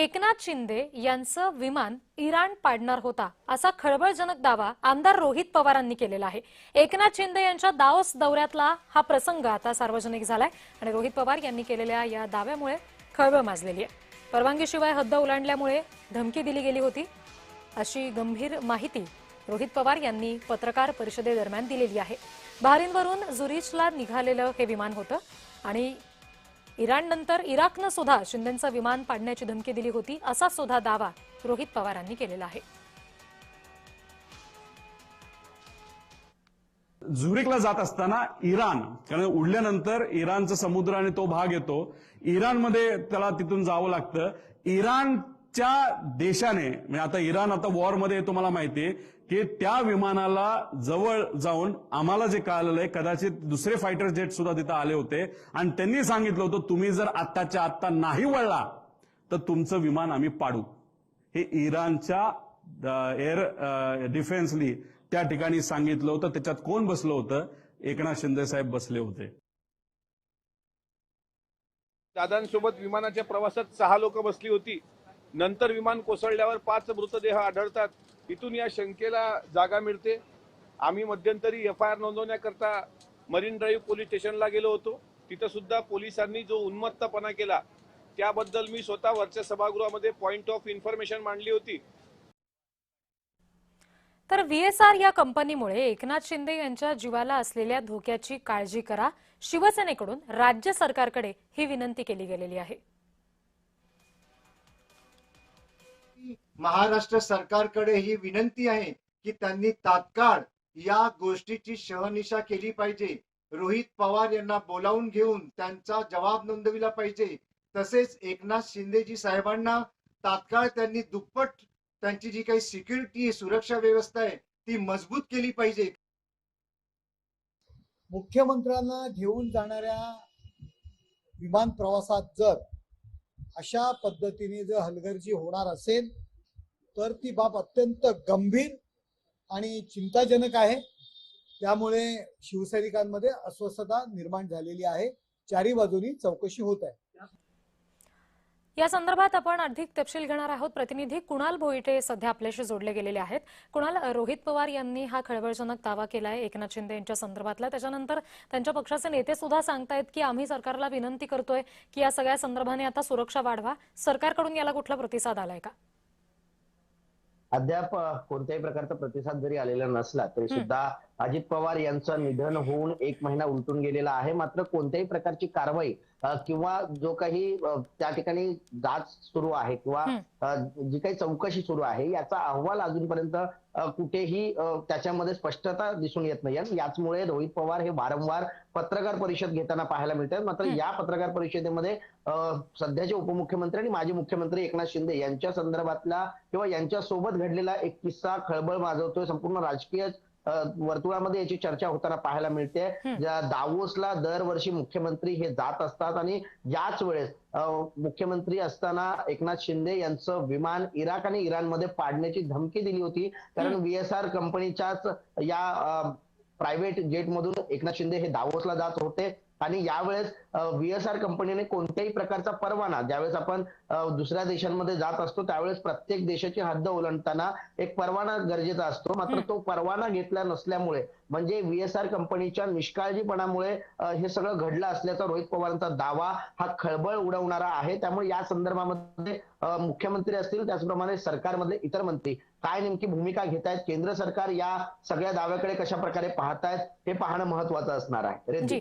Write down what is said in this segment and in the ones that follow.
एकनाथ शिंदे यांचं विमान इराण पाडणार होता असा खळबळजनक दावा आमदार रोहित पवारांनी केलेला आहे। एकनाथ शिंदे यांच्या दावोस दौऱ्यातला हा प्रसंग आता सार्वजनिक झालाय आणि रोहित पवार यांनी केलेल्या या दाव्यामुळे खळबळ माजलेली आहे। परवानगीशिवाय हद्द ओलांडल्यामुळे धमकी दिली गेली होती अशी गंभीर माहिती रोहित पवार यांनी पत्रकार परिषदेदरम्यान दिलेली आहे। बहरीनवरून झुरिचला निघालेलं हे विमान होतं आणि इराणनंतर इराकनं सुद्धा शिंदेंचं विमान पाडण्याची धमकी दिली होती असा सुद्धा दावा रोहित पवारांनी केलेला आहे। झुरिकला जात असताना इराण, कारण उडल्यानंतर इराणचा समुद्र आणि तो भाग येतो, इराणमध्ये त्याला तिथून जावं लागतं। इराणच्या देशाने म्हणजे आता इराण आता वॉरमध्ये आहे, तुम्हाला माहितीये की त्या विमानाला जवळ जाऊन आम्हाला जे कळालेलं आहे कदाचित दुसरे फायटर जेट सुद्धा तिथे आले होते आणि त्यांनी सांगितलं होतं तुम्ही जर आत्ताच्या आत्ता नाही वळला तर तुमचं विमान आम्ही पाडू। हे इराणच्या एअर डिफेन्सनी त्या ठिकाणी सांगितलं होतं। त्याच्यात कोण बसलं होतं? एकनाथ शिंदे साहेब बसले होते। दादांसोबत विमानाच्या प्रवासात 6 लोक बसली होती। नंतर विमान कोसळल्यावर 5 मृतदेह आढळतात। इथून या शंकेला जागा मिळते। आम्ही मध्यंतरी FIR नोंदवण्याकरता मरीन ड्राईव्ह पोलीस स्टेशनला गेलो होतो। तिथं सुद्धा पोलिसांनी जो उन्मत्तपणा केला त्याबद्दल मी स्वतः वरच्या सभागृहामध्ये पॉइंट ऑफ इन्फॉर्मेशन मांडली होती। तर VSR या कंपनीमुळे एकनाथ शिंदे यांच्या जीवाला असलेल्या धोक्याची काळजी करा, शिवसेनेकडून राज्य सरकारकडे ही विनंती केली गेलेली आहे। महाराष्ट्र सरकारकडे ही विनंती आहे की त्यांनी तात्काळ या गोष्टीची शहानिशा केली पाहिजे। रोहित पवार यांना बोलावून घेऊन त्यांचा जबाब नोंदविला पाहिजे। तसेच एकनाथ शिंदेजी साहेबांना तात्काळ त्यांनी दुप्पट त्यांची जी काही सिक्युरिटी सुरक्षा व्यवस्था आहे ती मजबूत केली पाहिजे। मुख्यमंत्र्यांना घेऊन जाणाऱ्या विमान प्रवासात जर अशा पद्धतीने जर हलगर्जी होणार असेल तर ती बाब अत्यंत गंभीर आणि चिंताजनक आहे। त्यामुळे शिवसैनिकांमध्ये अस्वस्थता निर्माण झालेली आहे। चारी बाजूनी चौकशी होत आहे। या संदर्भात आपण अधिक तपशील घेणार आहोत। प्रतिनिधी कुणाल भोईटे सध्या आपल्याशी जोडले गेलेले आहेत। कुणाल, रोहित पवार यांनी हा खळबळजनक दावा केलाय एकनाथ शिंदे यांच्या संदर्भातला, त्याच्यानंतर त्यांच्या पक्षाचे नेते सुद्धा सांगतायत की आम्ही सरकारला विनंती करतोय की या सगळ्या संदर्भाने आता सुरक्षा वाढवा। सरकारकडून याला कुठला प्रतिसाद आलाय का? अद्याप कोणत्याही प्रकारचा प्रतिसाद जरी आलेला नसला तरी सुद्धा अजित पवार यांचं निधन होऊन 1 महिना उलटून गेलेला आहे। मात्र कोणत्याही प्रकारची कारवाई किंवा जो काही त्या ठिकाणी जाच सुरू आहे किंवा जी काही चौकशी सुरू आहे याचा अहवाल अजूनपर्यंत कुठेही त्याच्यामध्ये स्पष्टता दिसून येत नाही। याचमुळे रोहित पवार हे वारंवार पत्रकार परिषद घेताना पाहायला मिळतात। मात्र या पत्रकार परिषदेमध्ये सध्याचे उपमुख्यमंत्री आणि माजी मुख्यमंत्री एकनाथ शिंदे यांच्या संदर्भातला किंवा यांच्या सोबत घडलेला एक किस्सा खळबळ माजवतोय। संपूर्ण राजकीय वर्तुळामध्ये याची चर्चा होताना पाहायला मिळते। दावोसला दरवर्षी मुख्यमंत्री हे जात असतात आणि याच वेळेस मुख्यमंत्री असताना एकनाथ शिंदे यांचं विमान इराक आणि इराणमध्ये पाडण्याची धमकी दिली होती। कारण VSR कंपनीच्याच या प्रायव्हेट जेटमधून एकनाथ शिंदे हे दावोसला जात होते आणि यावेळेस VSR कंपनीने कोणत्याही प्रकारचा परवाना, ज्यावेळेस आपण दुसऱ्या देशांमध्ये जात असतो त्यावेळेस प्रत्येक देशाची हद्द ओलांडताना एक परवाना गरजेचा असतो। मात्र तो परवाना घेतला नसल्यामुळे म्हणजे VSR कंपनीच्या निष्काळजीपणामुळे हे सगळं घडलं असल्याचा रोहित पवारांचा दावा हा खळबळ उडवणारा आहे। त्यामुळे या संदर्भामध्ये मुख्यमंत्री असतील त्याचप्रमाणे सरकारमधले इतर मंत्री काय नेमकी भूमिका घेत आहेत, केंद्र सरकार या सगळ्या दाव्याकडे कशा प्रकारे पाहतायत हे पाहणं महत्वाचं असणार आहे। जी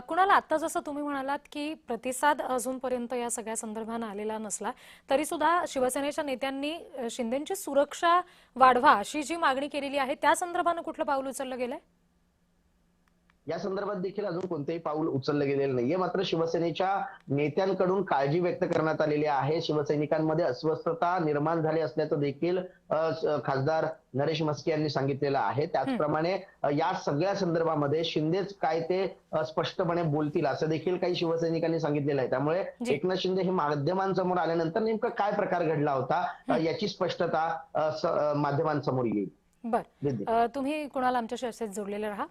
कुणाला, आता जसं तुम्ही म्हणालात की प्रतिसाद अजूनपर्यंत या सगळ्या संदर्भाने आलेला नसला तरी सुद्धा शिवसेनेच्या नेत्यांनी शिंदेंची सुरक्षा वाढवा अशी जी मागणी केलेली आहे त्या संदर्भाने कुठलं पाऊल उचललं गेलंय? या संदर्भात देखील अजून कोणतेही पाऊल उचललं गेलेलं नाहीये। मात्र शिवसेनेच्या नेत्यांकडून काळजी व्यक्त करण्यात आलेली आहे। शिवसैनिकांमध्ये अस्वस्थता निर्माण झाली असल्याचं देखील खासदार नरेश म्हस्के यांनी सांगितलेलं आहे। त्याचप्रमाणे या सगळ्या संदर्भामध्ये शिंदेच काय ते स्पष्टपणे बोलतील असं देखील काही शिवसैनिकांनी सांगितलेलं आहे। त्यामुळे एकनाथ शिंदे हे माध्यमांसमोर आल्यानंतर नेमका काय प्रकार घडला होता याची स्पष्टता माध्यमांसमोर येईल। बरं, तुम्ही कुणाला आमच्याशी असेच जोडलेले राहा।